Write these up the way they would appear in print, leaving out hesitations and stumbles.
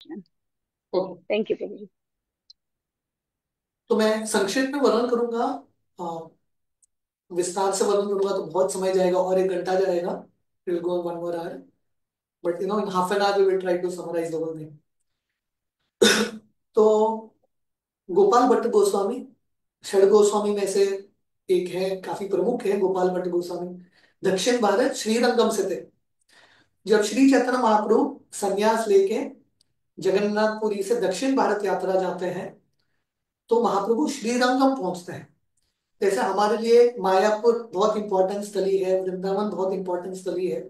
understand. Okay. Thank you, Prabhu. तो मैं संक्षेप में वर्णन करूंगा। अ, विस्तार से वर्णन करूंगा तो बहुत समय जाएगा और 1 घंटा जाएगा। It will go 1 more hour, but in half an hour we will try to summarise the whole thing. तो गोपाल भट्ट गोस्वामी षड गोस्वामी में से एक है, काफी प्रमुख है गोपाल भट्ट गोस्वामी। दक्षिण भारत श्रीरंगम से थे। जब श्री चैतन्य महाप्रभु संन्यास लेके जगन्नाथपुरी से दक्षिण भारत यात्रा जाते हैं तो महाप्रभु श्रीरंगम पहुंचते हैं। जैसे हमारे लिए मायापुर बहुत इंपॉर्टेंट स्थली है, वृंदावन बहुत इंपॉर्टेंट स्थली है,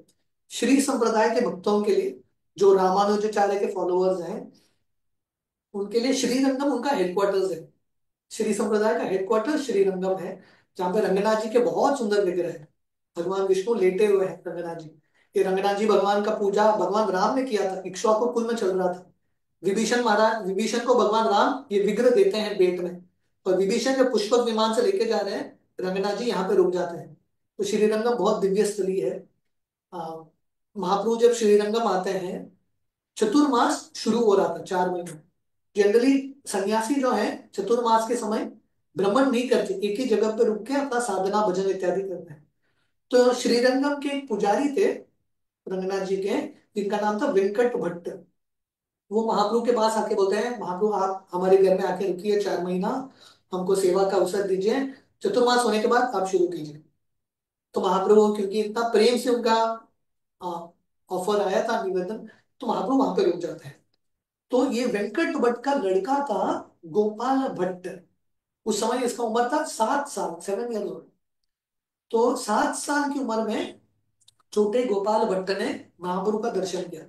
श्री संप्रदाय के भक्तों के लिए, जो रामानुजाचार्य के फॉलोअर्स हैं, उनके लिए श्रीरंगम उनका हेडक्वार्टर्स है। श्री संप्रदाय का हेडक्वार्टर श्रीरंगम है, जहाँ पे रंगनाथ जी के बहुत सुंदर विग्रह है। भगवान विष्णु लेटे हुए हैं रंगनाथ जी। ये रंगनाथ जी भगवान का पूजा भगवान राम ने किया था, इक्ष्वाकु कुल में चल रहा था। विभीषण को भगवान राम ये विग्रह देते हैं बेट में, और विभीषण जब पुष्पक विमान से लेके जा रहे हैं, रंगनाथ जी यहाँ पे रुक जाते हैं। तो श्रीरंगम बहुत दिव्य स्थली है। आ, महाप्रभु जब श्रीरंगम आते हैं, चतुर्मास शुरू हो रहा था, 4 महीने। जनरली सन्यासी जो है चतुर्मास के समय भ्रमण नहीं करते, एक ही जगह पे रुक के अपना साधना भजन इत्यादि करते हैं। तो श्रीरंगम के एक पुजारी थे रंगनाथ जी के, जिनका नाम था वेंकट भट्ट। वो महाप्रभु के पास आके बोलते हैं, महाप्रभु आप हमारे घर में आके रुकिए 4 महीना, हमको सेवा का अवसर दीजिए, चतुर्मास होने के बाद आप शुरू कीजिए। तो महाप्रभु क्योंकि इतना प्रेम से उनका ऑफर आया था, निवेदन, तो महाप्रभु वहां पे रुक जाते हैं। तो ये वेंकट भट्ट का लड़का था गोपाल भट्ट। उस समय इसका उम्र था 7 साल, 7 ईयर ओल्ड। तो 7 साल की उम्र में छोटे गोपाल भट्ट ने महाप्रभु का दर्शन किया,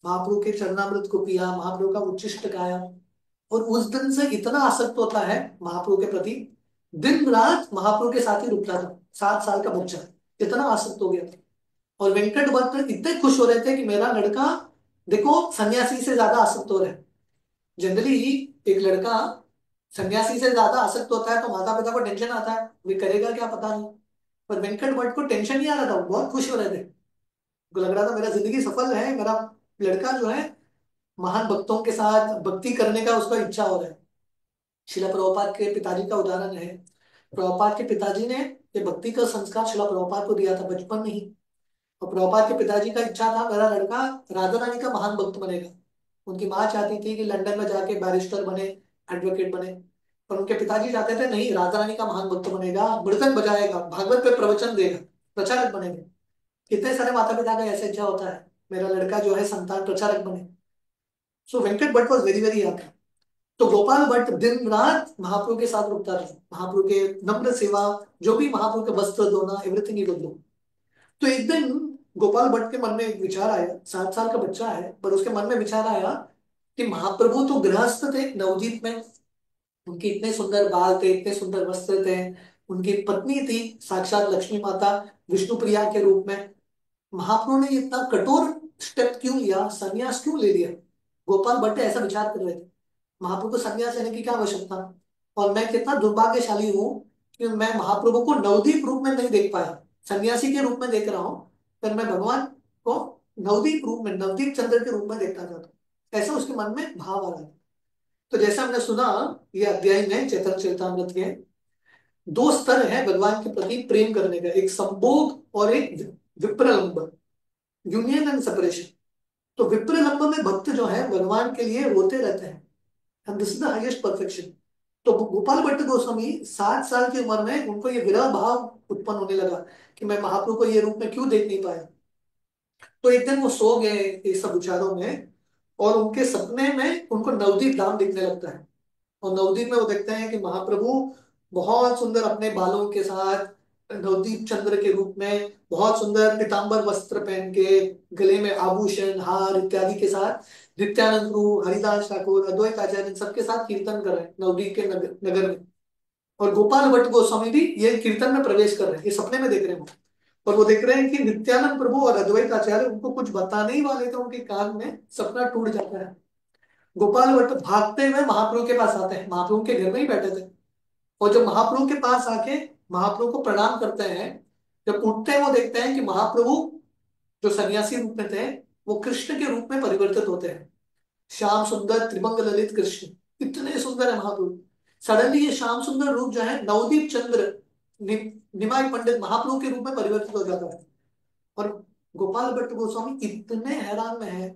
महाप्रभु के चरणामृत को पिया, महाप्रभु का उच्छिष्ट गाया, और उस दिन से इतना आसक्त होता है महाप्रभु के प्रति, दिन रात महाप्रभु के साथ ही रुकता था। 7 साल का बच्चा इतना आसक्त हो गया था। और वेंकट भट्ट इतने खुश हो रहे थे कि मेरा लड़का देखो सन्यासी से ज्यादा आसक्त हो रहा है। जनरली एक लड़का सन्यासी से ज्यादा आसक्त होता है तो माता पिता को टेंशन आता है, वे करेगा क्या पता नहीं। पर वेंकट भट्ट को टेंशन नहीं आ रहा था, वो बहुत खुश हो रहे थे। उनको लग रहा था मेरा जिंदगी सफल है, मेरा लड़का जो है महान भक्तों के साथ भक्ति करने का उसका इच्छा हो रहा है। शिला प्रभुपाद के पिताजी का उदाहरण है। प्रभुपाद के पिताजी ने ये भक्ति का संस्कार शिला प्रभुपाद को दिया था बचपन में ही। और प्रभुपाद के पिताजी का इच्छा था मेरा लड़का राधा रानी का महान भक्त बनेगा। उनकी माँ चाहती थी कि लंदन में जाके बैरिस्टर बने, एडवोकेट बने। पर उनके पिताजी चाहते थे नहीं, राधा रानी का महान भक्त बनेगा, मृदंग बजाएगा, भागवत पे प्रवचन देगा, प्रचारक बनेगा। कितने सारे माता पिता का ऐसा इच्छा होता है मेरा लड़का जो है संतान प्रचारक बने। So Venkat Bhatt was very very happy. तो गोपाल भट्ट दिन रात महाप्रभु के साथ रुकता था, महाप्रभु के नम्र सेवा, जो भी महाप्रभु के वस्त्र धोना, एवरीथिंग ही would do। तो एक दिन गोपाल भट्ट के मन में एक विचार आया, 7 साल का बच्चा है पर उसके मन में विचार आया कि महाप्रभु तो गृहस्थ थे नवदीप में, उनके इतने सुंदर बाल थे, इतने सुंदर वस्त्र थे, उनकी पत्नी थी साक्षात लक्ष्मी माता विष्णु प्रिया के रूप में। महाप्रभु ने इतना कठोर स्टेप क्यों लिया, संन्यास क्यों ले लिया? गोपाल भट्ट ऐसा विचार कर रहे थे, महाप्रभु को संन्यास लेने की क्या आवश्यकता। और मैं कितना दुर्भाग्यशाली हूँ कि मैं महाप्रभु को नवदीप रूप में नहीं देख पाया, सन्यासी के रूप में देख रहा हूँ, पर मैं भगवान को नवदीप रूप में, नवदीप चंद्र के रूप में देखना चाहता हूँ। ऐसा उसके मन में भाव आ रहा है। तो जैसा हमने सुना, ये अध्याय में चैतन्य चरितामृत के 2 स्तर है भगवान के प्रति प्रेम करने का, एक संभोग और एक विप्रलंब, यूनियन एंड सेपरेशन। तो विप्रलंब में भक्त जो है भगवान के लिए रोते रहते हैं, and this is the highest perfection. तो गोपाल भट्ट गोस्वामी 7 साल की उम्र में उनको ये विरह भाव उत्पन्न होने लगा कि मैं महाप्रभु को ये रूप में क्यों देख नहीं पाया। तो एक दिन वो सो गए ये सब विचारों में, और उनके सपने में उनको नवदीप धाम दिखने लगता है। और नवदीप में वो देखते हैं कि महाप्रभु बहुत सुंदर अपने बालों के साथ नवदीप चंद्र के रूप में, बहुत सुंदर पीतांबर वस्त्र पहन के, गले में आभूषण हार इत्यादि के साथ, नित्यानंद प्रभु, हरिदास ठाकुर, अद्वैत आचार्य, इन सबके साथ कीर्तन कर रहे हैं नवदीप के नगर में। और गोपाल भट्ट गोस्वामी भी ये कीर्तन में प्रवेश कर रहे हैं, ये सपने में देख रहे हैं वो। और वो देख रहे हैं कि नित्यानंद प्रभु और अद्वैत आचार्य उनको कुछ बताने ही वाले थे, उनके कान में सपना टूट जाता है। गोपाल भट्ट भागते हुए महाप्रभु के पास आते हैं, महाप्रभु के घर में ही बैठे थे। और जब महाप्रभु के पास आके महाप्रभु को प्रणाम करते हैं, जब उठते हैं वो देखते हैं कि महाप्रभु जो सन्यासी रूप में थे वो कृष्ण के रूप में परिवर्तित होते हैं। श्याम सुंदर त्रिभंग ललित कृष्ण, इतने सुंदर है महाप्रभु। सडनली ये श्याम सुंदर रूप जो है नवदीप चंद्र नि, निमाई पंडित महाप्रभु के रूप में परिवर्तित हो जाता है। और गोपाल भट्ट गोस्वामी इतने हैरान में है,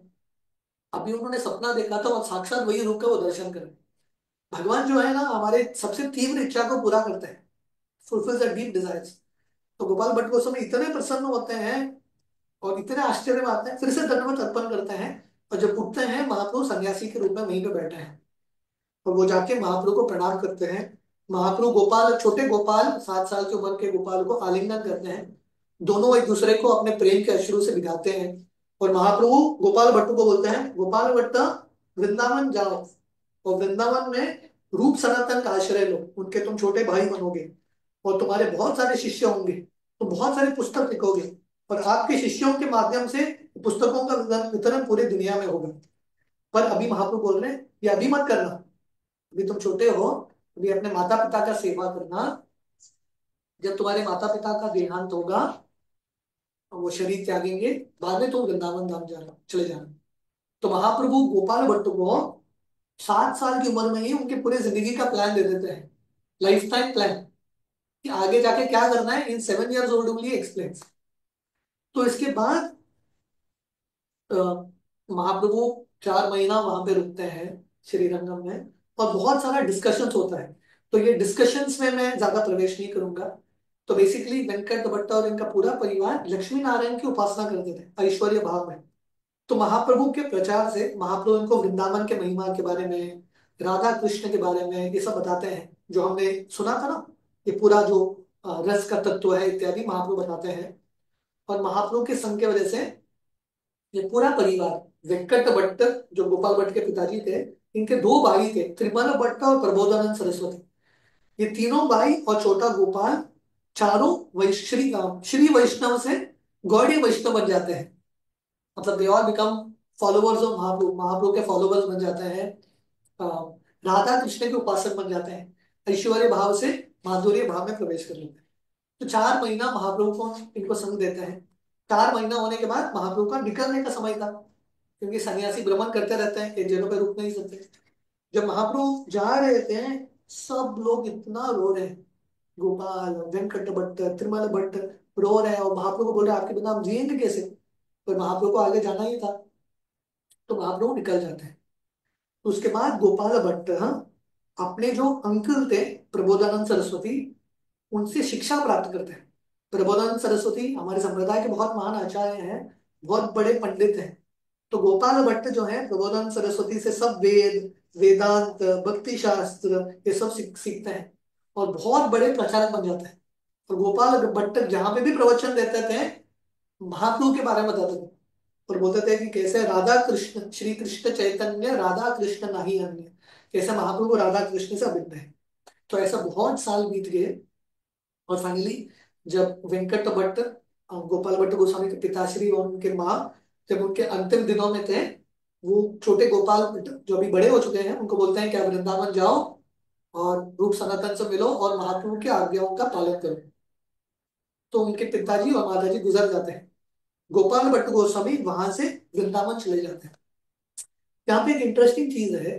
अभी उन्होंने सपना देखा था और साक्षात वही रूप का वो दर्शन करें। भगवान जो है ना हमारे सबसे तीव्र इच्छा को पूरा करते हैं, फुलफिल्स द डीप डिजायर्स। तो गोपाल भट्ट गोस्वामी इतने प्रसन्न होते हैं और इतने आश्चर्य में आते हैं, फिर से दंडवत अर्पण करते हैं। और जब उठते हैं महाप्रभु सन्यासी के रूप में वहीं पे बैठे हैं, और वो जाके महाप्रभु को प्रणाम करते हैं। महाप्रभु गोपाल, छोटे गोपाल 7 साल की उम्र के गोपाल को आलिंगन करते हैं। दोनों एक दूसरे को अपने प्रेम के अश्रु से भिगाते हैं। और महाप्रभु गोपाल भट्टू को बोलते हैं, गोपाल भट्ट वृंदावन जाओ और वृंदावन में रूप सनातन का आश्रय लो, उनके तुम छोटे भाई बनोगे और तुम्हारे बहुत सारे शिष्य होंगे, तुम बहुत सारे पुस्तक लिखोगे और आपके शिष्यों के माध्यम से पुस्तकों का वितरण पूरी दुनिया में होगा। पर अभी महाप्रभु बोल रहे हैं ये अभी मत करना, अभी तुम छोटे हो, अभी अपने माता पिता का सेवा करना। जब तुम्हारे माता पिता का देहांत होगा, वो शरीर त्यागेंगे, बाद में तुम वृंदावन धाम जाना, चले जाना। तो महाप्रभु गोपाल भट्ट को 7 साल की उम्र में ही उनके पूरे जिंदगी का प्लान दे देते हैं, लाइफ टाइम प्लान, कि आगे जाके क्या करना है। इन 7 years ओल्ड ओनली एक्सप्लेन। तो इसके बाद अ, महाप्रभु 4 महीना वहां पे रुकते हैं श्रीरंगम में, और बहुत सारा डिस्कशंस होता है। तो ये डिस्कशंस में मैं ज्यादा प्रवेश नहीं करूंगा। तो बेसिकली वेंकट भट्ट और इनका पूरा परिवार लक्ष्मी नारायण की उपासना करते थे ऐश्वर्य भाव में। तो महाप्रभु के प्रचार से महाप्रभु इनको वृंदावन के महिमा के बारे में, राधा कृष्ण के बारे में ये सब बताते हैं, जो हमने सुना था ना, ये पूरा जो रस का तत्व है इत्यादि महाप्रभु बताते हैं। और महाप्रभु के संग की वजह से ये पूरा परिवार, वेंकट भट्ट जो गोपाल भट्ट के पिताजी थे, इनके 2 भाई थे, त्रिमल भट्ट और प्रबोधानंद सरस्वती। ये तीनों भाई और छोटा गोपाल, चारों श्री वैष्णव से गौड़ीय वैष्णव बन जाते हैं। मतलब they all become followers of Mahaprabhu, Mahaprabhu के फॉलोअर्स बन जाते हैं। अ, राधा कृष्ण के उपासक बन जाते हैं, ऐश्वर्य भाव से माधुर्य भाव में प्रवेश कर लेते हैं। तो 4 महीना महाप्रभु को इनको संग देते हैं। 4 महीना होने के बाद महाप्रभु का निकलने का समय था, क्योंकि सन्यासी भ्रमण करते रहते हैं, एक जगह पे रुक नहीं सकते। जब महाप्रभु जा रहे थे, सब लोग इतना रो रहे हैं, गोपाल, वेंकट भट्ट, त्रिमल भट्ट रो रहे हैं, और महाप्रभु को बोल रहे हैं आपके बिना हम जिएंगे कैसे। पर महाप्रभु को आगे जाना ही था, तो महाप्रभु निकल जाते हैं। तो उसके बाद गोपाल भट्ट, हाँ, अपने जो अंकल थे प्रबोधानंद सरस्वती, उनसे शिक्षा प्राप्त करते हैं। प्रबोधानंद सरस्वती हमारे संप्रदाय के बहुत महान आचार्य हैं, बहुत बड़े पंडित हैं। तो गोपाल भट्ट जो है प्रबोधानंद सरस्वती से सब वेद, वेदांत, भक्ति शास्त्र ये सब सीखते हैं और बहुत बड़े प्रचारक बन जाते हैं। और गोपाल भट्ट जहां पे भी प्रवचन देते थे, महाप्रभु के बारे में बताते थे और बोलते थे कि कैसे राधा कृष्ण, श्री कृष्ण चैतन्य राधा कृष्ण नहीं अन्य, कैसे महाप्रभु राधा कृष्ण से अभिन्न है। तो ऐसा बहुत साल बीत गए, और फाइनली जब वेंकट भट्ट, गोपाल भट्ट गोस्वामी के पिताश्री और उनके माँ, जब उनके अंतिम दिनों में थे, वो छोटे गोपाल भट्ट जो अभी बड़े हो चुके हैं उनको बोलते हैं कि आप वृंदावन जाओ और रूप सनातन से मिलो और महाप्रभु की आज्ञाओं का पालन करो। तो उनके पिताजी और माताजी गुजर जाते हैं। गोपाल भट्ट गोस्वामी वहां से वृंदावन चले जाते हैं। यहाँ पे एक इंटरेस्टिंग चीज है,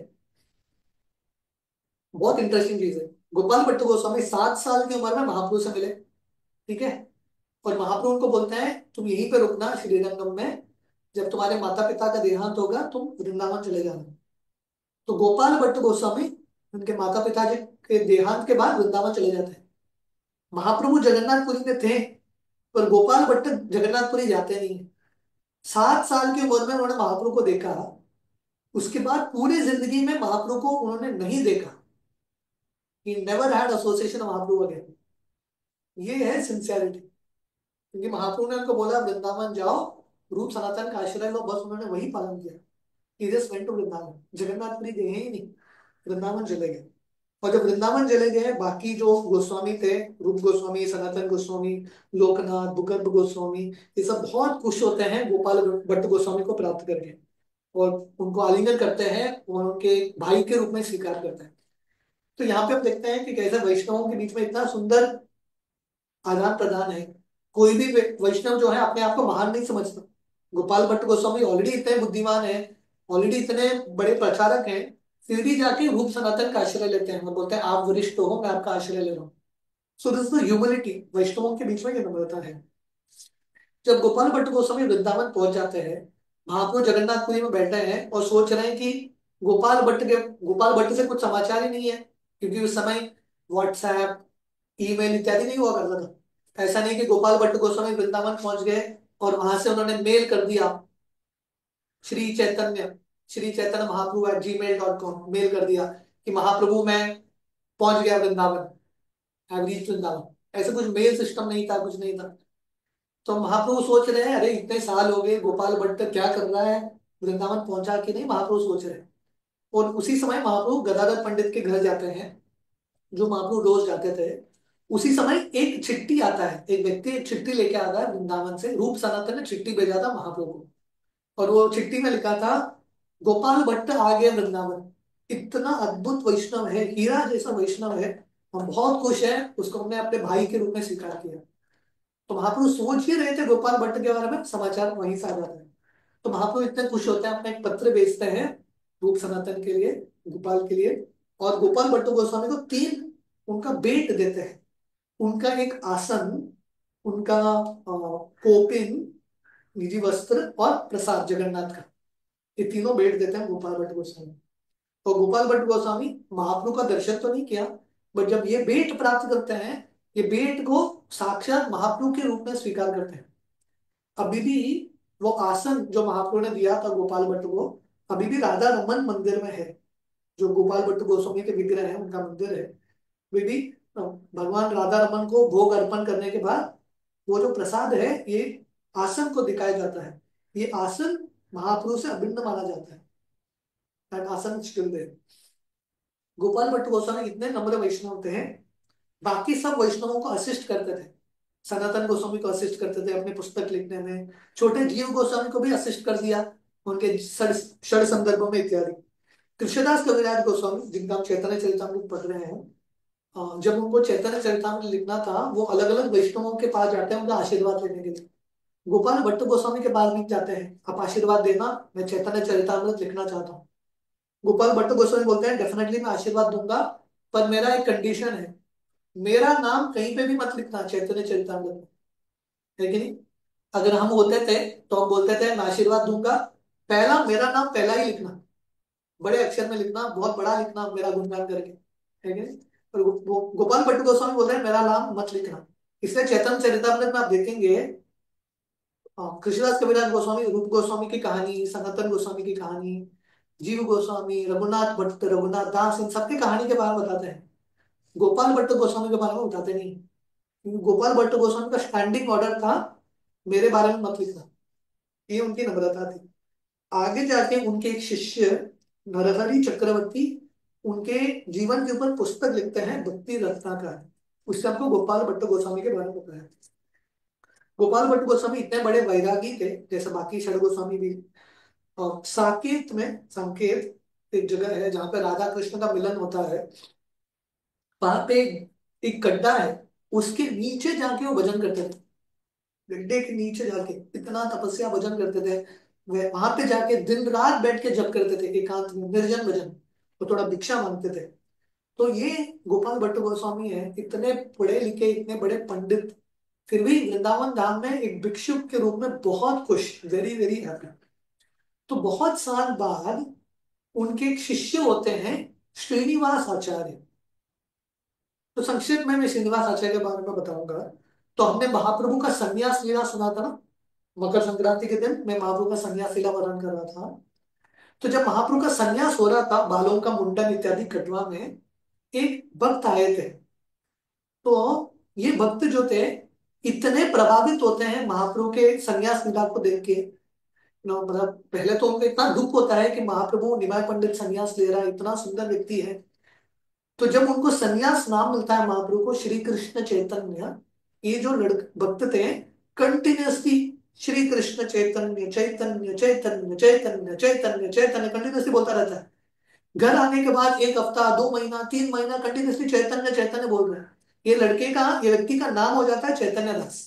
बहुत इंटरेस्टिंग चीज है। गोपाल भट्ट गोस्वामी 7 साल की उम्र में महाप्रभु से मिले, ठीक है। और महाप्रभु उनको बोलते हैं तुम यहीं पे रुकना श्रीरंगम में, जब तुम्हारे माता पिता का देहांत होगा तुम वृंदावन चले जाना। तो गोपाल भट्ट गोस्वामी उनके माता पिता जी के देहांत के बाद वृंदावन चले जाते हैं। महाप्रभु जगन्नाथपुरी में थे, पर गोपाल भट्ट जगन्नाथपुरी जाते नहीं। 7 साल की उम्र में उन्होंने महाप्रभु को देखा, उसके बाद पूरी जिंदगी में महाप्रभु को उन्होंने नहीं देखा। He never had association Mahaprabhu again. ये है सिंसियरिटी, क्योंकि महाप्रभु ने उनको बोला वृंदावन जाओ, रूप सनातन का आश्रय लो, बस उन्होंने वही पालन किया। He just went to Vrindavan, Jagannathpuri गए ही नहीं, वृंदावन चले गए। और जब वृंदावन चले गए, बाकी जो गोस्वामी थे, रूप गोस्वामी, सनातन गोस्वामी, लोकनाथ, भूगर्भ गोस्वामी, ये सब बहुत खुश होते हैं गोपाल भट्ट गोस्वामी को प्राप्त करके, और उनको आलिंगन करते हैं और उनके भाई के रूप में स्वीकार करते हैं। तो यहाँ पे हम देखते हैं कि कैसे वैष्णवों के बीच में इतना सुंदर आदान प्रदान है। कोई भी वैष्णव जो है अपने आप को महान नहीं समझता। गोपाल भट्ट गोस्वामी ऑलरेडी इतने बुद्धिमान है, ऑलरेडी इतने बड़े प्रचारक हैं, फिर भी जाके रूप सनातन का आश्रय लेते हैं और बोलते हैं आप वरिष्ठ हो, मैं आपका आश्रय ले रहा हूँ। सो दिस इज ह्यूमिलिटी, वैष्णवों के बीच में ये नम्रता है। जब गोपाल भट्ट गोस्वामी वृंदावन पहुंच जाते हैं, महाप्रभु जगन्नाथपुरी में बैठे हैं और सोच रहे हैं कि गोपाल भट्ट से कुछ समाचार ही नहीं है, क्योंकि उस समय व्हाट्सएप, ईमेल इत्यादि नहीं हुआ करता था। ऐसा नहीं कि गोपाल भट्ट गोस्वामी वृंदावन पहुंच गए और वहां से उन्होंने मेल कर दिया, श्री चैतन्य श्री चैतन्य महाप्रभु @gmail.com मेल कर दिया कि महाप्रभु मैं पहुंच गया वृंदावन, आई रीच वृंदावन। ऐसा कुछ मेल सिस्टम नहीं था, कुछ नहीं था। तो महाप्रभु सोच रहे हैं, अरे इतने साल हो गए, गोपाल भट्ट क्या कर रहा है, वृंदावन पहुंचा कि नहीं, महाप्रभु सोच रहे हैं। और उसी समय महाप्रभु गदाधर पंडित के घर जाते हैं, जो महाप्रभु रोज जाते थे। उसी समय एक चिट्ठी आता है, एक व्यक्ति एक चिट्ठी लेके आता है वृंदावन से, रूप सनातन ने चिट्ठी भेजा था महाप्रभु को। और वो चिट्ठी में लिखा था, गोपाल भट्ट आ गए वृंदावन, इतना अद्भुत वैष्णव है, हीरा जैसा वैष्णव है, हम बहुत खुश हैं, उसको हमने अपने भाई के रूप में स्वीकार किया। तो महाप्रभु सोच ही रहे थे गोपाल भट्ट के बारे में, समाचार वहीं से आ जाता है। तो महाप्रभु इतने खुश होते हैं, अपना एक पत्र भेजते हैं रूप सनातन के लिए, गोपाल के लिए। और गोपाल भट्ट गोस्वामी को 3 उनका भेंट देते हैं, उनका एक आसन, उनका कोपिन, निजी वस्त्र और प्रसाद जगन्नाथ का, ये तीनों भेंट देते हैं गोपाल भट्ट गोस्वामी। तो गोपाल भट्ट गोस्वामी महाप्रभु का दर्शन तो नहीं किया, बट जब ये भेंट प्राप्त करते हैं, ये भेंट को साक्षात महाप्रभु के रूप में स्वीकार करते हैं। अभी भी वो आसन जो महाप्रभु ने दिया था गोपाल भट्ट को, अभी भी राधा रमन मंदिर में है, जो गोपाल भट्ट गोस्वामी के विग्रह है उनका मंदिर है। वे भी भगवान राधा रमन को भोग अर्पण करने के बाद वो जो प्रसाद है, ये आसन को दिखाया जाता है। ये आसन महाप्रभु से अभिन्न माना जाता है, दैट आसन स्टिल देयर। गोपाल भट्ट गोस्वामी इतने नम्र वैष्णव थे, बाकी सब वैष्णवों को असिस्ट करते थे। सनातन गोस्वामी को असिस्ट करते थे अपनी पुस्तक लिखने में, छोटे जीव गोस्वामी को भी असिस्ट कर दिया उनके षड संदर्भों में इत्यादि। कृष्णदास कविराज गोस्वामी, जिनका हम चैतन्य चरितामृत पढ़ रहे हैं, जब उनको चैतन्य चरितामृत लिखना था, वो अलग अलग वैष्णवों के पास जाते हैं उनका आशीर्वाद लेने के लिए। गोपाल भट्ट गोस्वामी के पास भी जाते हैं, आप आशीर्वाद देना, मैं चैतन्य चरितामृत लिखना चाहता हूँ। गोपाल भट्ट गोस्वामी बोलते हैं डेफिनेटली मैं आशीर्वाद दूंगा, पर मेरा एक कंडीशन है, मेरा नाम कहीं पे भी मत लिखना चैतन्य चरितामृत में, है कि नहीं। अगर हम होते थे तो हम बोलते थे मैं आशीर्वाद दूंगा, पहला मेरा नाम पहला ही लिखना, बड़े अक्षर में लिखना, बहुत बड़ा लिखना मेरा गुणगान करके, है कि नहीं। पर गोपाल भट्ट गोस्वामी बोल रहे हैं मेरा नाम मत लिखना। इसलिए चैतन्य चरितामृत में आप देखेंगे, कृष्णदास कविराज गोस्वामी, रूप गोस्वामी की कहानी, सनातन गोस्वामी की कहानी, जीव गोस्वामी, रघुनाथ भट्ट, रघुनाथ दास, इन सबकी कहानी के बारे में बताते हैं। गोपाल भट्ट गोस्वामी के बारे में बताते नहीं, क्योंकि गोपाल भट्ट गोस्वामी का स्टैंडिंग ऑर्डर था, मेरे बारे में मत लिखना, ये उनकी नम्रता थी। आगे जाके उनके एक शिष्य नरहरि चक्रवर्ती उनके जीवन के ऊपर पुस्तक लिखते हैं, भक्ति रत्नाकर, उससे हमको गोपाल भट्ट गोस्वामी के बारे में बताया। गोपाल भट्ट गोस्वामी इतने बड़े वैरागी थे, जैसे बाकी षड गोस्वामी भी। और साकेत में, संकेत एक जगह है जहाँ पे राधा कृष्ण का मिलन होता है, वहां पे एक गड्ढा है, उसके नीचे जाके वो भजन करते थे। गड्ढे के नीचे जाके इतना तपस्या भजन करते थे, वे वहां पे जाके दिन रात बैठ के जप करते थे, एकांत में निर्जन भजन, तो थोड़ा भिक्षा मांगते थे। तो ये गोपाल भट्ट गोस्वामी है, इतने पढ़े लिखे, इतने बड़े पंडित, फिर भी वृंदावन धाम में एक भिक्षुक के रूप में बहुत खुश, वेरी वेरी हैप्पी। तो बहुत साल बाद उनके एक शिष्य होते हैं, श्रीनिवास आचार्य। तो संक्षेप में मैं श्रीनिवास आचार्य के बारे में बताऊंगा। तो हमने महाप्रभु का संन्यास लीला सुना था ना, मकर संक्रांति के दिन मैं महाप्रभु का संन्यास लीला वर्णन कर रहा था। तो जब महाप्रभु का संन्यास हो रहा था, बालों का मुंडन इत्यादि कटवा में, एक भक्त आए थे। तो ये भक्त जो थे, इतने प्रभावित होते हैं महाप्रभु के संन्यास लीला को देख के। मतलब पहले तो उनको इतना दुख होता है कि महाप्रभु निमाय पंडित संन्यास ले रहा है, इतना सुंदर व्यक्ति है। तो जब उनको संन्यास नाम मिलता है महाप्रभु को, श्री कृष्ण चैतन्य, ये जो भक्त थे, कंटिन्यूसली श्री कृष्ण चैतन्य चैतन्य चैतन्य चैतन्य चैतन्य चैतन्य कंटिन्यूसली बोलता रहता है। घर आने के बाद 1 हफ्ता, 2 महीना, 3 महीना कंटिन्यूसली चैतन्य चैतन्य बोल रहे हैं। ये व्यक्ति का नाम हो जाता है चैतन्य दास।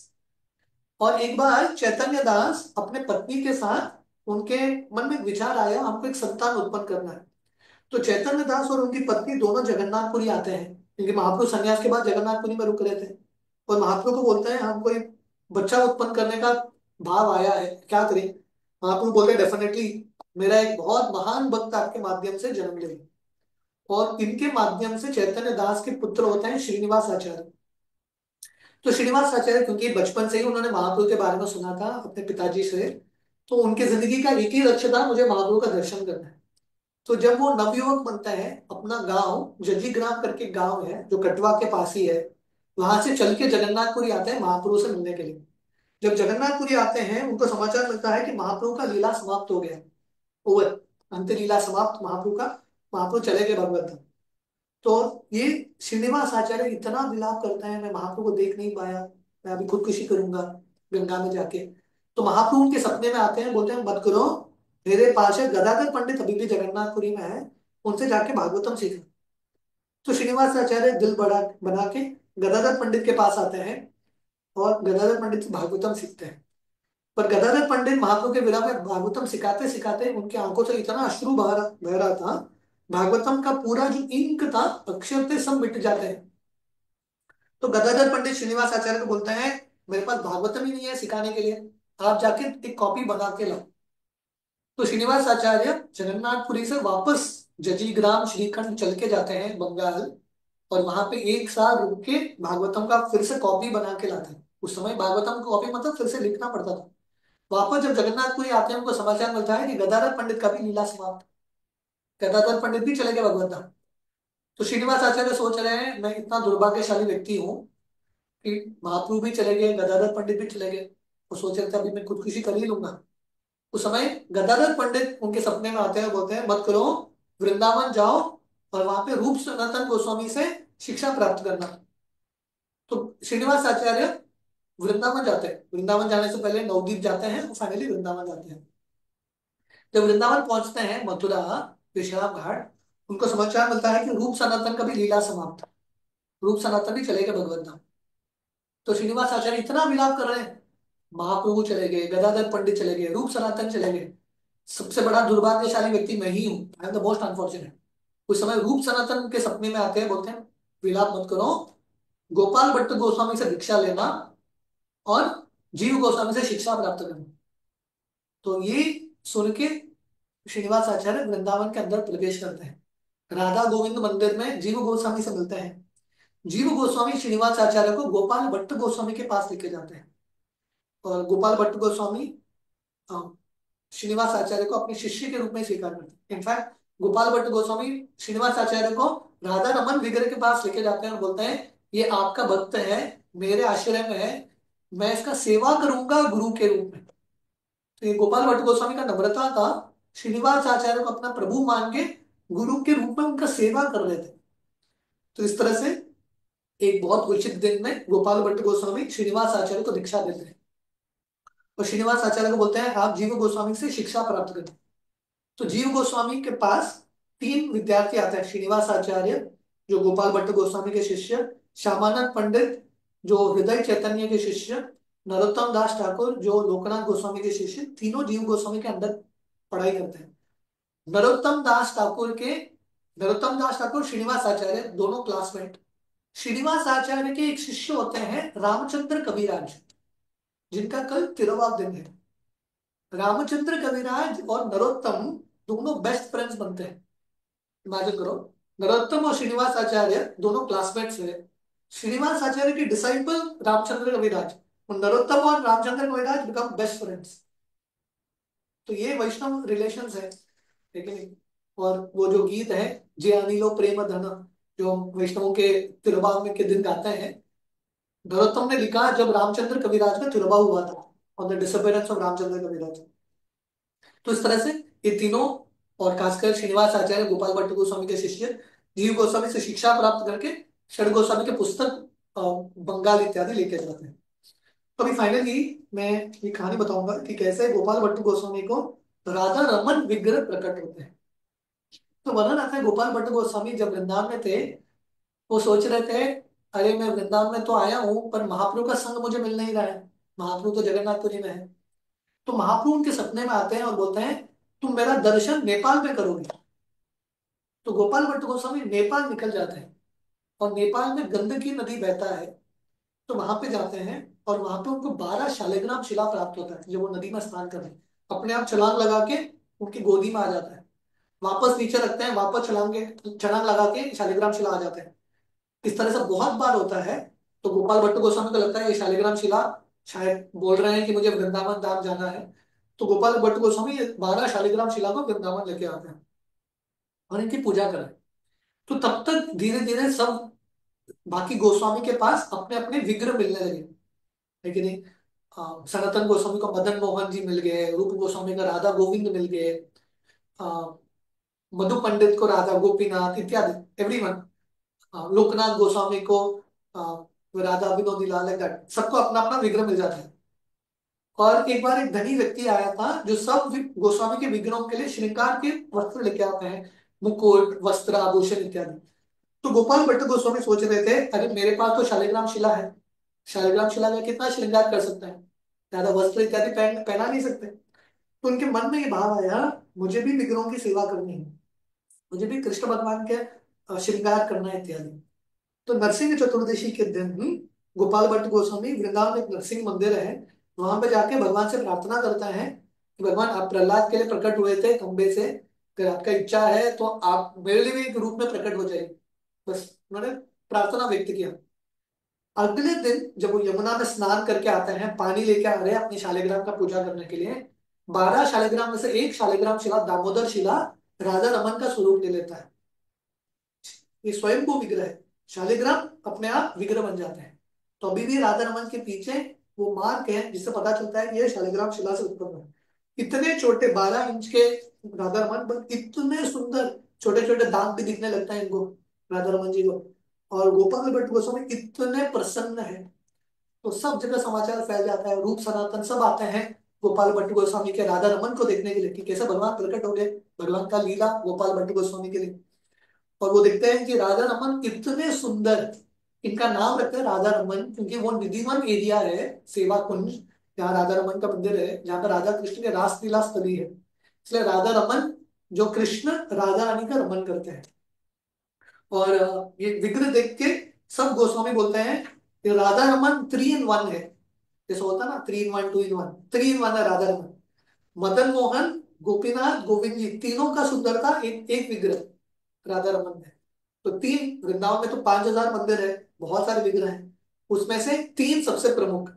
और एक बार चैतन्य दास अपने पत्नी के साथ उनके मन में एक विचार आया, हमको एक संतान उत्पन्न करना है। तो चैतन्य दास और उनकी पत्नी दोनों जगन्नाथपुरी आते हैं, क्योंकि महाप्रभु संन्यास के बाद जगन्नाथपुरी में रुक रहे थे। और महाप्रभु को बोलते हैं हमको एक बच्चा उत्पन्न करने का भाव आया है, क्या करें। महाप्रभु बोलते हैं डेफिनेटली, मेरा एक बहुत महान भक्त आपके माध्यम से जन्म ले। और इनके माध्यम से चैतन्य दास के पुत्र होते हैं श्रीनिवास आचार्य। तो श्रीनिवास आचार्य क्योंकि बचपन से ही उन्होंने महाप्रभु के बारे में सुना था अपने पिताजी से, तो उनकी जिंदगी का एक ही लक्ष्य था, मुझे महाप्रभु का दर्शन करना है। तो जब वो नवयुवक बनता है, अपना गांव जजीग्राम करके गांव है जो कटवा के पास ही है, वहां से चल के जगन्नाथपुरी आते हैं महाप्रभु से मिलने के लिए। जब जगन्नाथपुरी आते हैं, उनको समाचार मिलता है कि महाप्रभु का लीला समाप्त हो गया, ओवर, अंत्य लीला समाप्त महाप्रभु का, महाप्रभु चले गए भगवत धाम। तो ये श्रीनिवास आचार्य इतना विलाप करते हैं, मैं महाप्रभु को देख नहीं पाया, मैं अभी खुदकुशी करूंगा गंगा में जाके। तो महाप्रभु उनके सपने में आते हैं, बोलते हैं मत करो, मेरे पास है गदाधर पंडित अभी भी जगन्नाथपुरी में है, उनसे जाके भागवतम सीखो। तो श्रीनिवास आचार्य दिल बड़ा बना के गदाधर पंडित के पास आते हैं और गदाधर पंडित से भागवतम सीखते हैं। पर गदाधर पंडित महाप्रभु के विरह में भागवतम सिखाते सिखाते उनकी आंखों से इतना अश्रु बह रहा था, भागवतम का पूरा जो इंक था, अक्षर थे, सब मिट जाते हैं। तो गदाधर पंडित श्रीनिवास आचार्य को बोलते हैं मेरे पास भागवतम ही नहीं है सिखाने के लिए, आप जाके एक कॉपी बना के लाओ। तो श्रीनिवास आचार्य जगन्नाथपुरी से वापस जजीग्राम श्रीखंड चल के जाते हैं बंगाल, और वहां पे एक साल रुक के भागवतम का फिर से कॉपी बना के लाते हैं। उस समय भागवतम कॉपी मतलब फिर से लिखना पड़ता था। वापस जब जगन्नाथपुरी आते हैं, उनको समाचार मिलता है कि गदाधर पंडित का भी लीला समाप्त, गदाधर पंडित भी चले गए भगवत धाम। तो श्रीनिवास आचार्य सोच रहे हैं मैं इतना दुर्भाग्यशाली व्यक्ति हूँ कि महाप्रभु भी चले गए, गदाधर पंडित भी चले गए, वो सोच रहे थे अभी मैं खुदकुशी कर ही लूंगा। उस समय गदाधर पंडित उनके सपने में आते हैं, बोलते हैं मत करो, वृंदावन जाओ और वहां पे रूप सनातन गोस्वामी से शिक्षा प्राप्त करना। तो श्रीनिवास आचार्य वृंदावन जाते हैं, वृंदावन जाने से पहले नवदीप जाते हैं और फाइनली वृंदावन जाते हैं। जब वृंदावन पहुंचते हैं, मथुरा विश्राम घाट, उनको समाचार मिलता है कि रूप सनातन का भी लीला समाप्त, रूप सनातन भी चले गए भगवत धाम। तो श्रीनिवास आचार्य इतना विलाप कर रहे हैं, महाप्रभु चले गए, गदाधर पंडित चले गए, रूप सनातन चले गए, सबसे बड़ा दुर्भाग्यशाली व्यक्ति मैं ही हूँ, I am the most unfortunate. उस समय रूप सनातन के सपने में आते हैं, बोलते हैं विलाप मत करो, गोपाल भट्ट गोस्वामी से दीक्षा लेना और जीव गोस्वामी से शिक्षा प्राप्त करना। तो ये सुन के श्रीनिवास आचार्य वृंदावन के अंदर प्रवेश करते हैं, राधा गोविंद मंदिर में जीव गोस्वामी से मिलते हैं। जीव गोस्वामी श्रीनिवास आचार्य को गोपाल भट्ट गोस्वामी के पास लेके जाते हैं, और गोपाल भट्ट गोस्वामी श्रीनिवास आचार्य को अपने शिष्य के रूप में स्वीकार करते हैं। इनफैक्ट गोपाल भट्ट गोस्वामी श्रीनिवास आचार्य को राधा रमन विग्रह के पास लेके जाते हैं और बोलते हैं ये आपका भक्त है, मेरे आश्रय में है, मैं इसका सेवा करूंगा गुरु के रूप में। तो ये गोपाल भट्ट गोस्वामी का नम्रता था, श्रीनिवास आचार्य को अपना प्रभु मान के गुरु के रूप में उनका सेवा कर रहे थे। तो इस तरह से एक बहुत उचित दिन में गोपाल भट्ट गोस्वामी श्रीनिवास आचार्य को दीक्षा देते हैं, और श्रीनिवास आचार्य को बोलते हैं आप जीव गोस्वामी से शिक्षा प्राप्त करें। तो जीव गोस्वामी के पास तीन विद्यार्थी आते हैं, श्रीनिवास आचार्य जो गोपाल भट्ट गोस्वामी के शिष्य, श्यामानंद पंडित जो हृदय चैतन्य के शिष्य, नरोत्तम दास ठाकुर जो लोकनाथ गोस्वामी के शिष्य, तीनों जीव गोस्वामी के अंदर पढ़ाई करते हैं। नरोत्तम दास ठाकुर के, नरोत्तम दास ठाकुर श्रीनिवास आचार्य दोनों क्लासमेट। श्रीनिवास आचार्य के एक शिष्य होते हैं रामचंद्र कविराज, जिनका कल 13वां दिन है। रामचंद्र कविराज और नरोत्तम दोनों बेस्ट फ्रेंड्स बनते हैं। इमेजिन करो, नरोत्तम और श्रीनिवास आचार्य दोनों क्लासमेट्स हैं। श्रीनिवास आचार्य के डिसाइपल रामचंद्र कविराज, और नरोत्तम और रामचंद्र कविराज बिकम बेस्ट फ्रेंड्स। तो ये वैष्णव रिलेशंस है, ठीक है। और वो जो गीत है जे अनिलो प्रेम धन, जो वैष्णवों के तिरुभाव में के दिन गाते हैं, नरोत्तम ने लिखा जब रामचंद्र कविराज का तिरुभाव हुआ था, on the disappearance of Ramchandra Kaviraj. तो इस तरह से ये तीनों, और खासकर श्रीनिवास आचार्य गोपाल भट्ट गोस्वामी के शिष्य, जीव गोस्वामी से शिक्षा प्राप्त करके षड गोस्वामी के पुस्तक बंगाल इत्यादि लेके जाते हैं। तो अभी फाइनली मैं ये कहानी बताऊंगा कि कैसे गोपाल भट्ट गोस्वामी को राधा रमन विग्रह प्रकट होते हैं। तो वर्णन आता है गोपाल भट्ट गोस्वामी जब वृंदावन में थे, वो सोच रहे थे अरे मैं वृंदावन में तो आया हूँ पर महाप्रभु का संग मुझे मिल नहीं रहा है, महाप्रभु तो जगन्नाथपुरी में है। तो महाप्रभु उनके सपने में आते हैं और बोलते हैं तुम मेरा दर्शन नेपाल में करोगे। तो गोपाल भट्ट गोस्वामी नेपाल निकल जाते हैं, और नेपाल में गंडकी नदी बहता है, तो वहां पे जाते हैं, और वहां पे उनको 12 शालिग्राम शिला प्राप्त होता है जब वो नदी में स्नान कर रहे हैं। अपने आप छलांग लगा के उनकी गोदी में आ जाता है, वापस नीचे रखते हैं, वापस छलांग लगा के शालिग्राम शिला आ जाते हैं। इस तरह से बहुत बार होता है। तो गोपाल भट्ट गोस्वामी को लगता है ये शालिग्राम शिला शायद बोल रहे हैं कि मुझे वृंदावन धाम जाना है। तो गोपाल भट्ट गोस्वामी 12 शालिग्राम शिला को वृंदावन लेके आते हैं और इनकी पूजा करें। तो तब तक धीरे धीरे सब बाकी गोस्वामी के पास अपने अपने विग्रह मिलने लगे, है कि नहीं। सनातन गोस्वामी को मदन मोहन जी मिल गए, रूप गोस्वामी को राधा गोविंद मिल गए, अ, मधु पंडित को राधा गोपीनाथ इत्यादि एवरीवन, लोकनाथ गोस्वामी को राधा विनोदी लाल, लाइक दैट, सबको अपना अपना विग्रह मिल जाता है। और एक बार एक धनी व्यक्ति आया था जो सब गोस्वामी के विग्रहों के लिए श्रृंगार के वस्त्र लेके आते हैं, मुकुट वस्त्र आभूषण इत्यादि। तो गोपाल भट्ट गोस्वामी सोच रहे थे अरे मेरे पास तो शालिग्राम शिला है, शालिग्राम शिला में कितना श्रृंगार कर सकता है, ज्यादा वस्त्र इत्यादि पहना नहीं सकते। तो उनके मन में ये भाव आया मुझे भी विग्रहों की सेवा करनी है, मुझे भी कृष्ण भगवान के श्रृंगार करना है इत्यादि। तो नरसिंह चतुर्दशी के दिन गोपाल भट्ट गोस्वामी वृंदावन में एक नरसिंह मंदिर है, वहां पे जाके भगवान से प्रार्थना करता है कि भगवान आप प्रहलाद के लिए प्रकट हुए थे खंबे से, अगर आपका इच्छा है तो आप मेरे लिए भी एक रूप में प्रकट हो जाइए। बस उन्होंने प्रार्थना व्यक्त किया। अगले दिन जब वो यमुना में स्नान करके आते हैं, पानी लेके आ रहे हैं अपनी शालिग्राम का पूजा करने के लिए, 12 शालिग्राम में से एक शालिग्राम शिला दामोदर शिला राधा रमन का स्वरूप ले लेता है। ये स्वयं को विग्रह है, शालिग्राम अपने आप विग्रह बन जाते हैं। तो अभी भी राधा रमन के पीछे वो मार्क है जिससे पता चलता है कि ये शालिग्राम शिला से उत्पन्न है। इतने छोटे 12 इंच के राधा रमन, पर इतने सुंदर, छोटे छोटे दांत भी दिखने लगता है इनको, राधा रमन जी को। और गोपाल भट्ट गोस्वामी इतने प्रसन्न है, तो सब जगह समाचार फैल जाता है, रूप सनातन सब आते हैं गोपाल भट्ट गोस्वामी के राधा रमन को देखने के लिए कि कैसे भगवान प्रकट हो गए, भगवान का लीला गोपाल भट्ट गोस्वामी के लिए। और वो देखते हैं कि राधा रमन इतने सुंदर, इनका नाम रखते हैं राधा रमन क्योंकि वो निधिवन एरिया है, सेवा कुंज, जहाँ राधा रमन का मंदिर है, जहाँ पर राधा कृष्ण के रासलीला स्थली है, इसलिए राधा रमन, जो कृष्ण राधा रानी का रमन करते हैं। और ये विग्रह देख के सब गोस्वामी बोलते हैं कि राधा रमन 3 in 1 है। जैसे होता है ना 3 in 1 2 in 1, 3 in 1 है राधा रमन। मदन मोहन, गोपीनाथ, गोविंद जी, तीनों का सुंदरता एक विग्रह राधा रमन में। तो तीन, वृंदावन में तो 5,000 मंदिर है, बहुत सारे विग्रह हैं, उसमें से तीन सबसे प्रमुख,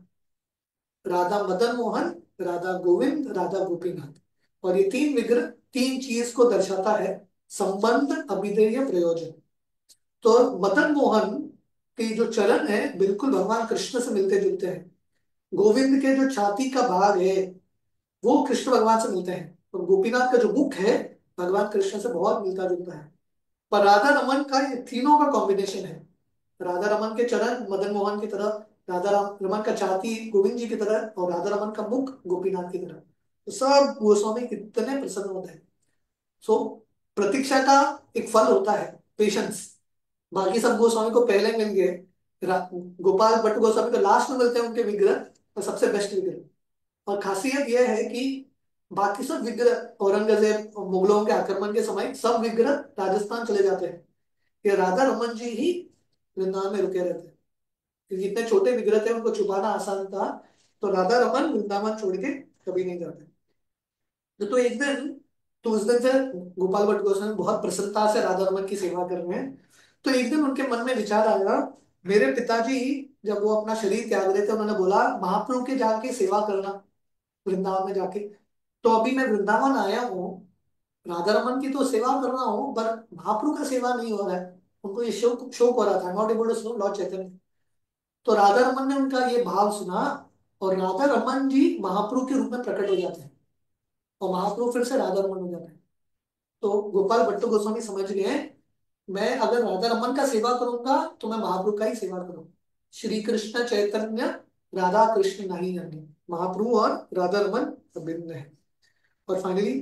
राधा मदन मोहन, राधा गोविंद, राधा गोपीनाथ। और ये तीन विग्रह तीन चीज को दर्शाता है, संबंध, अभिधेय, प्रयोजन। तो मदन मोहन के जो चरण है बिल्कुल भगवान कृष्ण से मिलते जुलते हैं। गोविंद के जो छाती का भाग है वो कृष्ण भगवान से मिलते हैं, और गोपीनाथ का जो मुख है भगवान कृष्ण से बहुत मिलता जुलता है। पर राधा रमन का ये तीनों का कॉम्बिनेशन है, राधा रमन के चरण मदन मोहन की तरह, रमन का छाती गोविंद जी की तरह, और राधा रमन का मुख गोपीनाथ की तरह। तो सब गोस्वामी कितने प्रसन्न होते हैं। सो प्रतीक्षा का एक फल होता है पेशेंस। बाकी सब गोस्वामी को पहले मिल गए, गोपाल भट्ट गोस्वामी को लास्ट में मिलते हैं उनके विग्रह, और सबसे बेस्ट विग्रह। और खासियत यह है कि बाकी सब विग्रह औरंगजेब और मुगलों के आक्रमण के समय सब विग्रह राजस्थान चले जाते हैं, ये राधा रमन जी ही वृंदावन में रुके रहते हैं, क्योंकि इतने छोटे विग्रह थे उनको छुपाना आसान था। तो राधा रमन वृंदावन छोड़ के कभी नहीं जाते। तो एक दिन, तो उस दिन से गोपाल भट्ट गोस्वामी बहुत प्रसन्नता से राधा रमन की सेवा कर रहे हैं। तो एक दिन उनके मन में विचार आया, मेरे पिताजी जब वो अपना शरीर त्याग रहे थे उन्होंने बोला महाप्रभु के जाके सेवा करना वृंदावन में जाके। तो अभी मैं वृंदावन आया हूँ, राधा रमन की तो सेवा कर रहा हूँ पर महाप्रभु का सेवा नहीं हो रहा है। उनको ये शौक शौक हो रहा था, not able to know lord Chaitanya. तो राधा रमन ने उनका ये भाव सुना, और राधा रमन जी महाप्रभु के रूप में प्रकट हो जाते हैं, और महाप्रभु फिर से राधा रमन हो जाते हैं। तो गोपाल भट्ट गोस्वामी समझ गए मैं अगर राधा रमन का सेवा करूंगा तो मैं महाप्रभु का ही सेवा करूंगा। श्री कृष्ण चैतन्य राधा कृष्ण नहीं जाने, महाप्रभु और राधा रमन भिन्न है। और फाइनली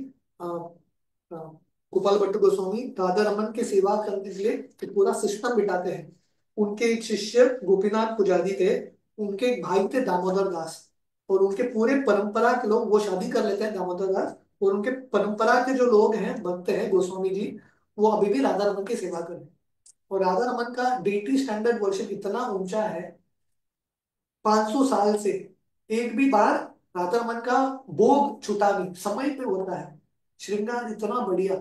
गोपाल भट्ट गोस्वामी राधा रमन की सेवा करने के लिए एक पूरा सिस्टम बिठाते हैं। उनके एक शिष्य गोपीनाथ पुजारी थे, उनके एक भाई थे दामोदर दास, और उनके पूरे परंपरा के लोग वो शादी कर लेते हैं दामोदर दास, और उनके परंपरा के जो लोग हैं, भक्त हैं गोस्वामी जी, वो अभी भी राधा रमन की सेवा कर रहे हैं। और राधा रमन का डीटी स्टैंडर्ड वर्शिप इतना ऊंचा है, 500 साल से एक भी बार राधा रमन का भोग छूटा नहीं, समय पे होता है। श्रृंगार इतना बढ़िया,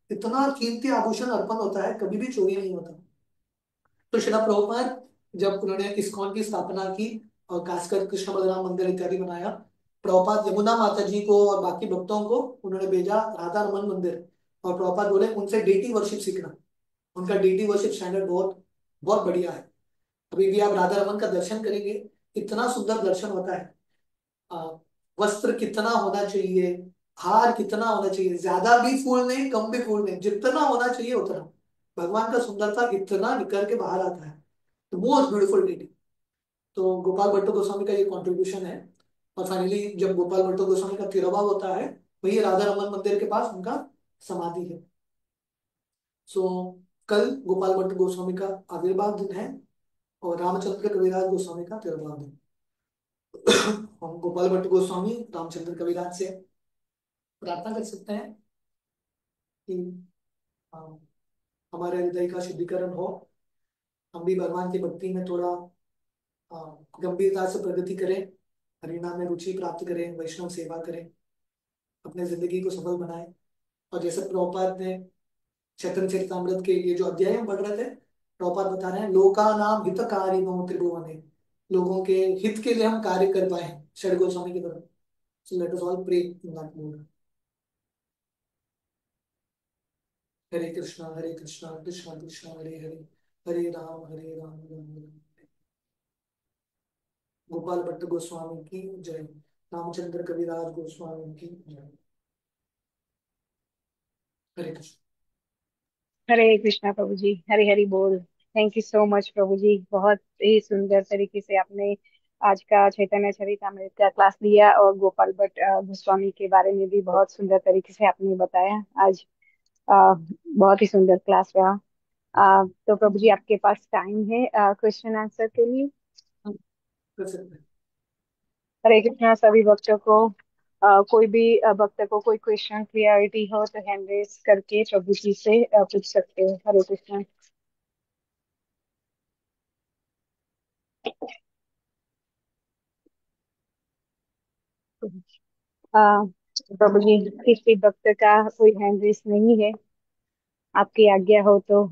इतना कीमती आभूषण अर्पण होता है, कभी भी चोरी नहीं होता। तो श्रीला प्रभुपाद जब उन्होंने इस्कॉन की स्थापना की और खासकर कृष्ण बलराम मंदिर इत्यादि बनाया, प्रभुपाद यमुना माता जी को और बाकी भक्तों को उन्होंने भेजा राधा रमन मंदिर। और प्रभुपाद बोले उनसे डेटी वर्शिप सीखना, उनका डेटी वर्शिप स्टैंडर्ड बहुत बहुत बढ़िया है। अभी भी आप राधा रमन का दर्शन करेंगे, इतना सुंदर दर्शन होता है। आ, वस्त्र कितना होना चाहिए, हार कितना होना चाहिए, ज्यादा भी फूल नहीं कम भी फूल नहीं, जितना होना चाहिए उतना। भगवान का सुंदरता इतना निकल के बाहर आता है, तो मोस्ट ब्यूटीफुल डेटी। तो गोपाल भट्ट गोस्वामी का ये कॉन्ट्रीब्यूशन है। और फाइनली जब गोपाल भट्ट गोस्वामी का तिरुभाव होता है, वही राधा रमन मंदिर के पास उनका समाधि है। सो कल गोपाल भट्ट गोस्वामी का आविर्भाव दिन है, और रामचंद्र कविराज गोस्वामी का तिरुभाव दिन। हम गोपाल भट्ट गोस्वामी रामचंद्र कविराज से प्रार्थना कर सकते हैं कि अ, हमारे हृदय का शुद्धिकरण हो, हम भी भगवान की भक्ति में थोड़ा अ, गंभीरता से प्रगति करें, हरिनाम में रुचि प्राप्त करें, वैष्णव सेवा करें, अपने जिंदगी को सफल बनाएं। और जैसे प्रभुपाद ने चैतन्य चरितमृत के ये जो अध्याय हम पढ़ रहे थे, प्रभुपाद बता रहे हैं लोका नाम हितकारिणो त्रिभुवने, लोगों के हित के लिए हम कार्य कर पाए षड गोस्वामी की तरफ। So let us all pray in that mode. Hare Krishna Krishna Krishna Hare Hare, Hare Ram Ram Ram. Gopal Bhatt Goswami की जय, रामचंद्र कविराज गोस्वामी की जय। हरे कृष्ण। हरे कृष्णा प्रभु जी। हरे हरि बोल। थैंक यू सो मच प्रभु जी, बहुत ही सुंदर तरीके से आपने आज का चैतन्य चरितामृत का क्लास लिया, और गोपाल भट्ट गोस्वामी के बारे में भी बहुत सुंदर तरीके से आपने बताया आज। बहुत ही सुंदर क्लास रहा। तो प्रभु जी आपके पास टाइम है क्वेश्चन आंसर के लिए? हम कर सकते हैं। हरे कृष्णा सभी भक्तों को। कोई भी भक्त को कोई क्वेश्चन क्लियरिटी हो तो हैंड रेस करके प्रभु जी से पूछ सकते हो। हरे कृष्णा। अ, प्रभु जी किसी भक्त का कोई हैंड रेस नहीं है, आपकी आज्ञा हो तो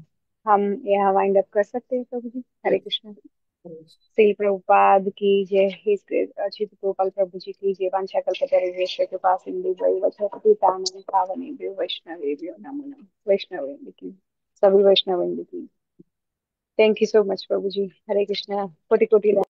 हम यहाँ वाइंड अप कर सकते हैं प्रभु जी। हरे Yes, कृष्ण। yes. श्री प्रभुपाद की जय। हिज अच्युत गोपाल प्रभु जी की जय। वांछा कल्पतरुभ्यश्च कृपा सिंधु पतितानां पावनेभ्यो वैष्णवेभ्यो नमो नमः। वैष्णवेंद्र की, सभी वैष्णवेंद्र की। थैंक यू सो मच प्रभु जी। हरे कृष्णा। कोटि कोटि